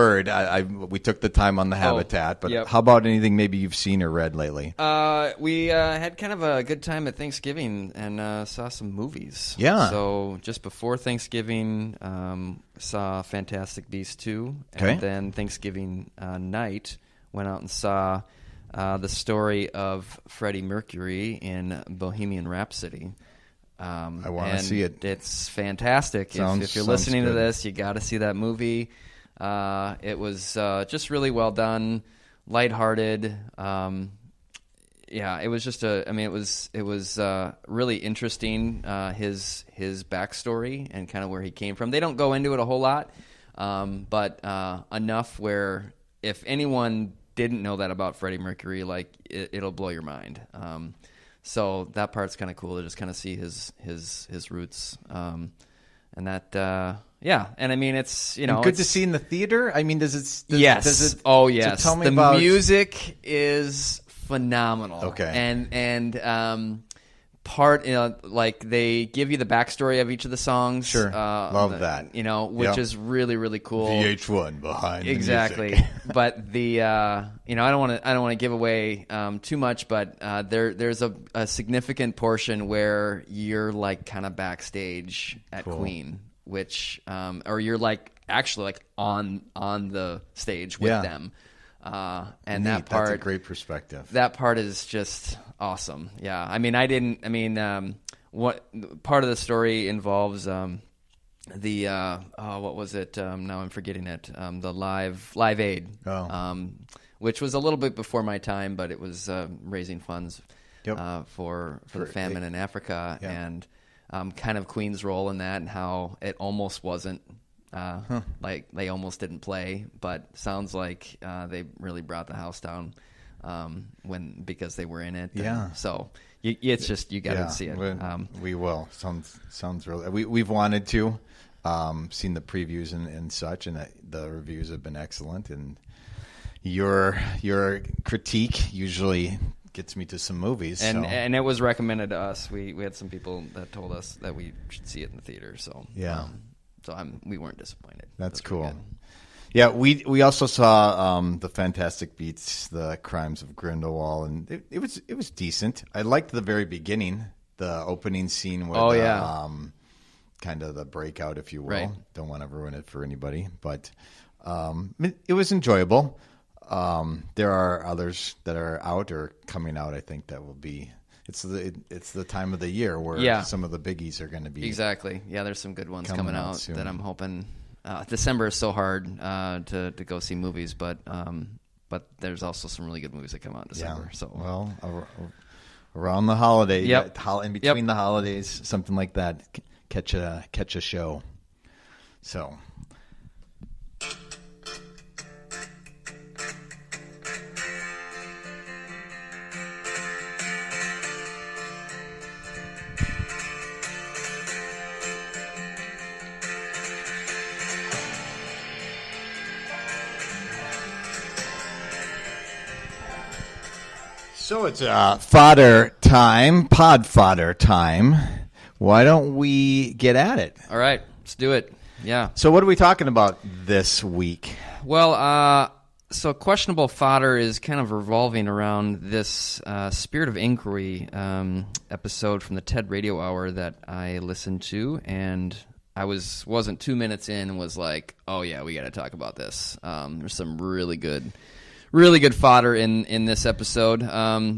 Heard. We took the time on the Habitat, but yep. How about anything maybe you've seen or read lately? We had kind of a good time at Thanksgiving and saw some movies. Yeah. So just before Thanksgiving, saw Fantastic Beasts 2. Okay. And then Thanksgiving night, went out and saw the story of Freddie Mercury in Bohemian Rhapsody. I want to see it. It's fantastic. If you're listening to this, you got to see that movie. It was just really well done, lighthearted. It was just it was really interesting, his backstory and kind of where he came from. They don't go into it a whole lot, but enough where if anyone didn't know that about Freddie Mercury, like it'll blow your mind. So that part's kind of cool to just kind of see his roots, and that. Yeah, and I mean it's good to see in the theater. I mean, does it? Yes. Does it, oh yes. So tell me the about music is phenomenal. Okay. And part like they give you the backstory of each of the songs. Sure. Love that. Which is really really cool. VH1 behind exactly. the music. But the I don't want to give away too much, but there's a significant portion where you're like kind of backstage at Queen. Which, or you're like actually like on the stage with them, and Neat. that's a great perspective. That part is just awesome. Yeah, I mean, what part of the story involves the what was it? Now I'm forgetting it. The Live Aid, which was a little bit before my time, but it was raising funds for the famine in Africa and. Kind of Queen's role in that and how it almost wasn't like they almost didn't play, but sounds like they really brought the house down because they were in it. Yeah. So it's just you got to see it. We will. Sounds really. We've wanted to seen the previews and such, and the reviews have been excellent. And your critique usually gets me to some movies, and it was recommended to us. We had some people that told us that we should see it in the theater. So we weren't disappointed. That's cool. Yeah, we also saw the Fantastic Beasts, the Crimes of Grindelwald, and it was decent. I liked the very beginning, the opening scene with kind of the breakout, if you will. Right. Don't want to ruin it for anybody, but it was enjoyable. There are others that are out or coming out. I think that will be. It's the time of the year where some of the biggies are going to be. Exactly. Yeah, there's some good ones coming out soon. That I'm hoping. December is so hard to go see movies, but there's also some really good movies that come out in December. Yeah. So around the holiday, in between the holidays, something like that, catch a show. So. So it's fodder time, pod fodder time. Why don't we get at it? All right, let's do it. Yeah. So what are we talking about this week? Well, so questionable fodder is kind of revolving around this Spirit of Inquiry episode from the TED Radio Hour that I listened to, and I wasn't 2 minutes in and was like, oh yeah, we got to talk about this. There's some really good fodder in this episode.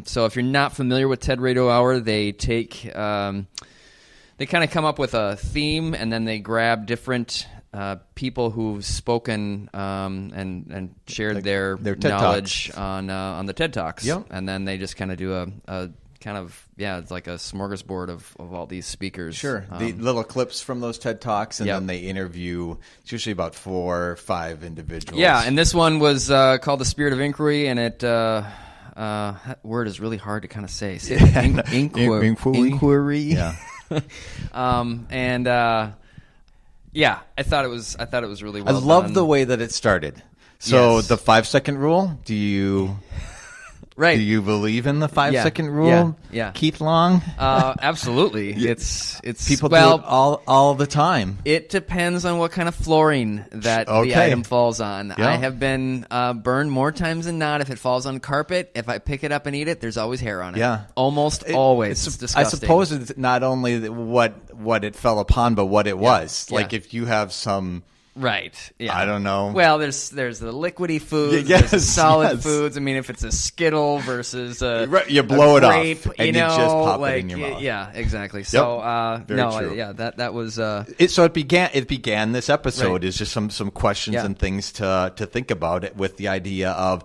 So if you're not familiar with TED Radio Hour, they take they kind of come up with a theme, and then they grab different people who've spoken and shared their knowledge on the TED Talks. Yep. And then they just kind of do a kind of, it's like a smorgasbord of all these speakers. Sure. The little clips from those TED Talks, and then they interview, it's usually about 4 or 5 individuals. Yeah, and this one was called The Spirit of Inquiry, and it, that word is really hard to kind of say. Inquiry. Yeah. I thought it was really well done. I love the way that it started. So the 5-second rule, do you Right. Do you believe in the 5-second rule? Yeah. Keith Long? Absolutely. It's people do it all the time. It depends on what kind of flooring that the item falls on. Yeah. I have been burned more times than not. If it falls on carpet, if I pick it up and eat it, there's always hair on it. Yeah. Almost always. It's disgusting. I suppose it's not only what it fell upon, but what it was. Like if you have some... Right. Yeah. I don't know. Well, there's the liquidy foods, there's the solid foods. I mean, if it's a Skittle versus you blow a it grape, off, and you just pop it in your mouth. Yeah, exactly. So, true. that was. So it began. This episode is just some questions and things to think about it, with the idea of.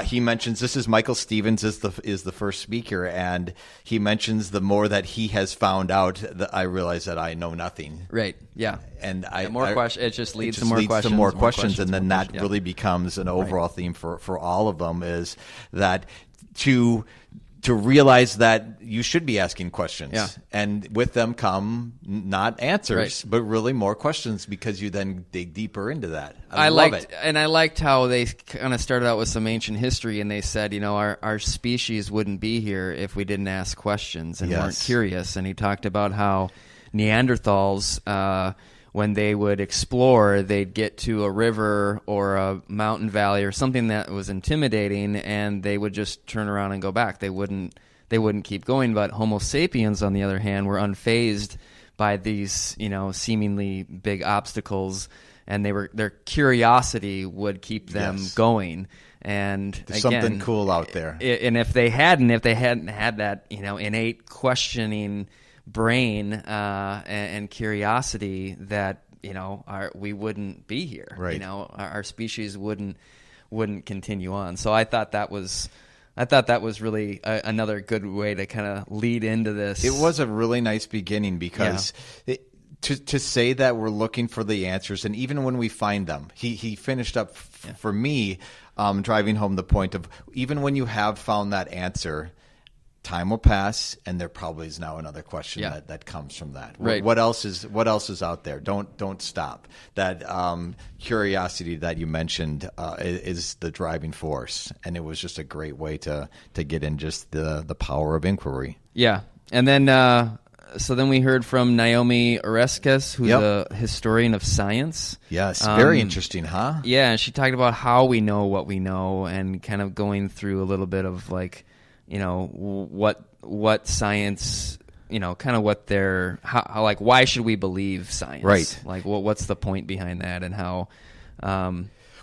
He mentions this is Michael Stevens is the first speaker, and he mentions the more that he has found out, that I realize that I know nothing. Right. Yeah. And it just leads to more questions, and then that really becomes an overall theme for all of them, is that to realize that you should be asking questions, and with them come not answers, but really more questions, because you then dig deeper into that. I liked how they kind of started out with some ancient history, and they said, our species wouldn't be here if we didn't ask questions and weren't curious. And he talked about how Neanderthals, when they would explore, they'd get to a river or a mountain valley or something that was intimidating, and they would just turn around and go back. They wouldn't keep going. But Homo sapiens, on the other hand, were unfazed by these, seemingly big obstacles, and their curiosity would keep them going. And there's again, something cool out there. And if they hadn't had that, innate questioning brain and curiosity, that we wouldn't be here. Right. Our species wouldn't continue on. So I thought that was really another good way to kind of lead into this. It was a really nice beginning, because to say that we're looking for the answers, and even when we find them, he finished up for me, driving home the point of, even when you have found that answer, time will pass, and there probably is now another question that comes from that. Right. What else is out there? Don't stop. That curiosity that you mentioned is the driving force, and it was just a great way to get in just the power of inquiry. Yeah, and then so then we heard from Naomi Oreskes, who's a historian of science. Yes, very interesting, huh? Yeah, and she talked about how we know what we know, and kind of going through a little bit of like, what science, kind of what how like, why should we believe science? Right. Like, what's the point behind that, and how,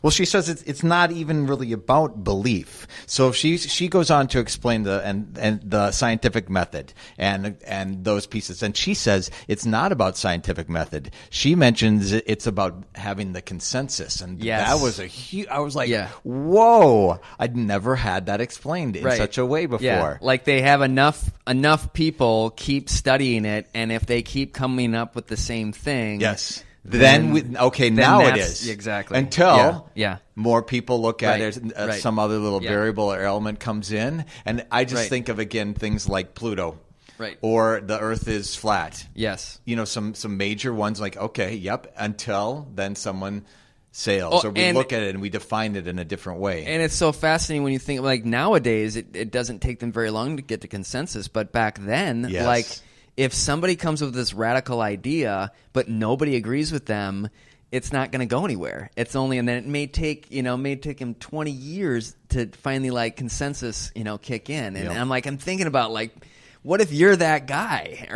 well, she says it's not even really about belief. So she goes on to explain the scientific method and those pieces. And she says it's not about scientific method. She mentions it's about having the consensus. And that was I was like, whoa, I'd never had that explained in such a way before. Yeah. Like, they have enough people keep studying it, and if they keep coming up with the same thing. Yes. Then now it is. Exactly. Until more people look at it, some other little variable or element comes in. And I just think of, again, things like Pluto. Right. Or the Earth is flat. Yes. Some major ones, like, until then someone sails, or we look at it and we define it in a different way. And it's so fascinating when you think, like, nowadays it doesn't take them very long to get to consensus, but back then, like, if somebody comes with this radical idea, but nobody agrees with them, it's not going to go anywhere. It's only, and then it may take him 20 years to finally, like, consensus, kick in. And I'm thinking about, like, what if you're that guy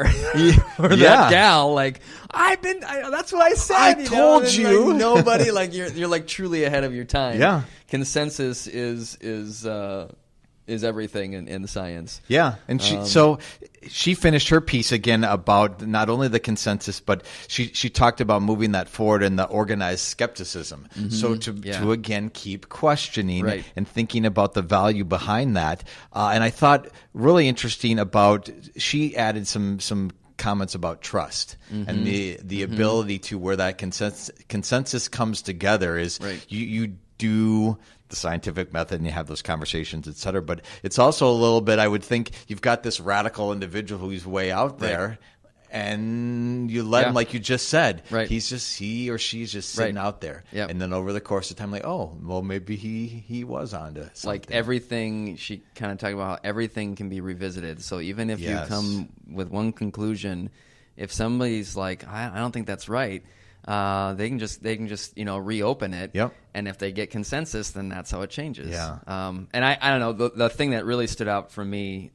or that gal? Like, that's what I said. I told you. Like, nobody, like, you're like truly ahead of your time. Yeah. Consensus is everything in science. Yeah, and she finished her piece again about not only the consensus, but she talked about moving that forward in the organized skepticism. Mm-hmm. So to again keep questioning and thinking about the value behind that. And I thought really interesting about, she added some comments about trust and the ability to, where that consensus comes together is you do the scientific method and you have those conversations, et cetera. But it's also a little bit, I would think, you've got this radical individual who's way out there. and you let him, like you just said, right. he or she's just sitting out there. Yep. And then over the course of time, like, oh, well, maybe he was onto something. Like everything, she kind of talked about how everything can be revisited. So even if you come with one conclusion, if somebody's like, I don't think that's right, they can just reopen it. Yep. And if they get consensus, then that's how it changes. Yeah. And I don't know, the thing that really stood out for me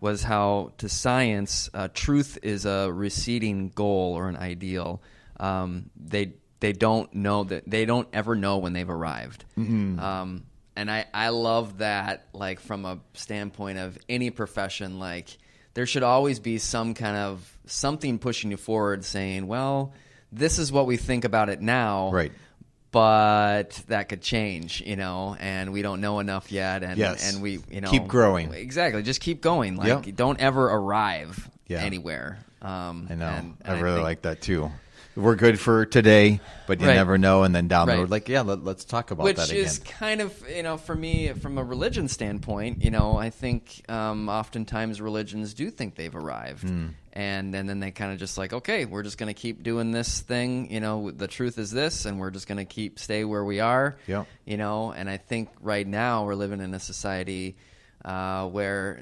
was how to science, truth is a receding goal or an ideal. They don't know that they don't ever know when they've arrived. Mm-hmm. And I love that, like from a standpoint of any profession, like there should always be some kind of something pushing you forward, saying, well, this is what we think about it now, right? But that could change, and we don't know enough yet. And and we, keep growing. Exactly, just keep going. Like don't ever arrive anywhere. I know. I really like that too. We're good for today, but you never know. And then down the road, like, let's talk about that again. Which is kind of, for me, from a religion standpoint, I think oftentimes religions do think they've arrived. And then they kind of just like, okay, we're just going to keep doing this thing. The truth is this, and we're just going to stay where we are. Yeah. And I think right now we're living in a society where,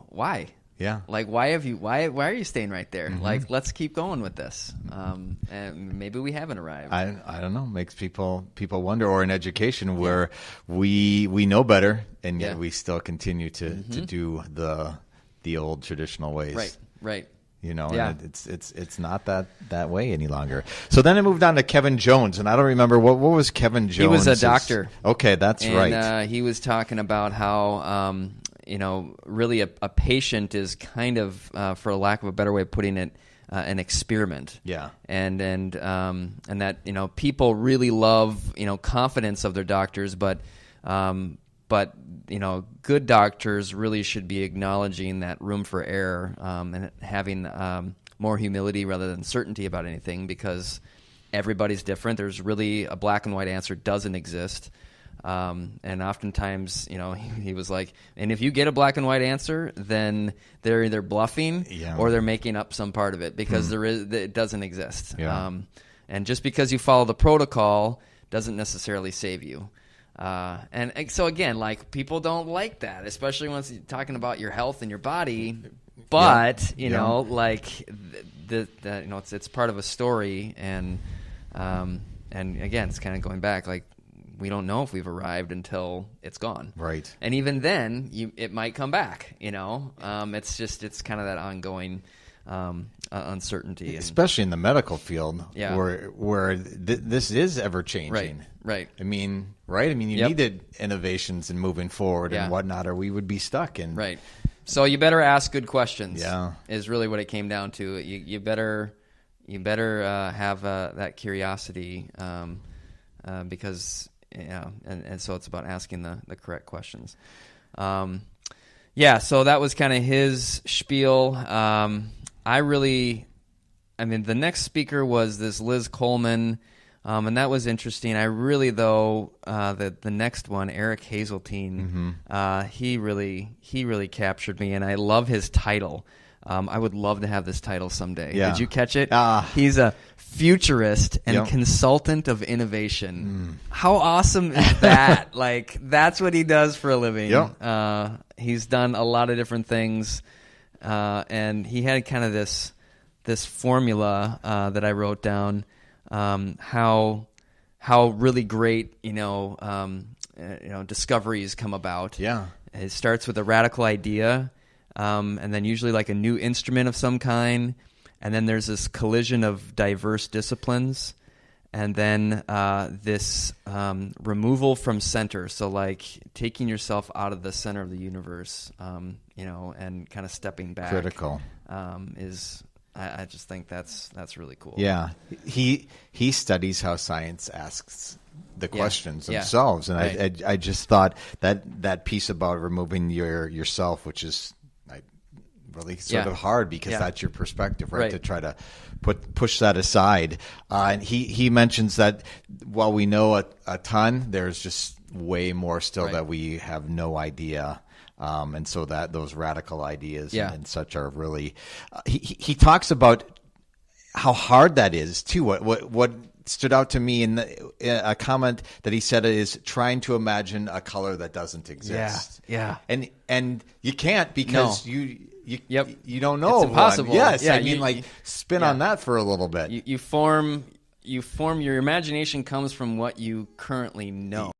why? Yeah. Like, why are you staying right there? Mm-hmm. Like, let's keep going with this. And maybe we haven't arrived. I don't know. Makes people wonder. Or in education where we know better, and yet we still continue to do the old traditional ways. Right. And it's not that way any longer. So then I moved on to Kevin Jones, and I don't remember what was Kevin Jones. He was a doctor. Okay, that's right. He was talking about how really a patient is kind of, for lack of a better way of putting it, an experiment. Yeah. And that people really love confidence of their doctors, but good doctors really should be acknowledging that room for error and having more humility rather than certainty about anything, because everybody's different. There's really a black and white answer doesn't exist. And oftentimes, he was like, and if you get a black and white answer, then they're either bluffing or they're making up some part of it, because it doesn't exist. Yeah. And just because you follow the protocol doesn't necessarily save you. And so again, like, people don't like that, especially once you're talking about your health and your body. But like it's part of a story, and again, it's kind of going back, like, we don't know if we've arrived until it's gone. Right. And even then, it might come back, It's kind of that ongoing uncertainty. Especially in the medical field, where this is ever-changing. Right. I mean, you needed innovations and moving forward and whatnot, or we would be stuck. Right. So you better ask good questions, is really what it came down to. You better have that curiosity, because... and so it's about asking the correct questions. So that was kind of his spiel. The next speaker was this Liz Coleman, and that was interesting. I really, though, the next one, Eric Hazeltine, he really captured me, and I love his title. I would love to have this title someday. Yeah. Did you catch it? He's a futurist and consultant of innovation. How awesome is that? Like, that's what he does for a living. He's done a lot of different things, and he had kind of this formula that I wrote down. How really great discoveries come about. Yeah, it starts with a radical idea. And then usually like a new instrument of some kind, and then there's this collision of diverse disciplines, and then this removal from center. So like taking yourself out of the center of the universe, and kind of stepping back. Critical is. I just think that's really cool. Yeah, he studies how science asks the questions themselves, and I just thought that piece about removing yourself, which is really sort of hard, because that's your perspective, right? To try to push that aside. And he mentions that while we know a ton, there's just way more still that we have no idea And so that those radical ideas and such are really he talks about how hard that is too. What stood out to me in a comment that he said is trying to imagine a color that doesn't exist. And you can't because you don't know. It's impossible. One. Yes, yeah, I mean spin on that for a little bit. You form your imagination comes from what you currently know.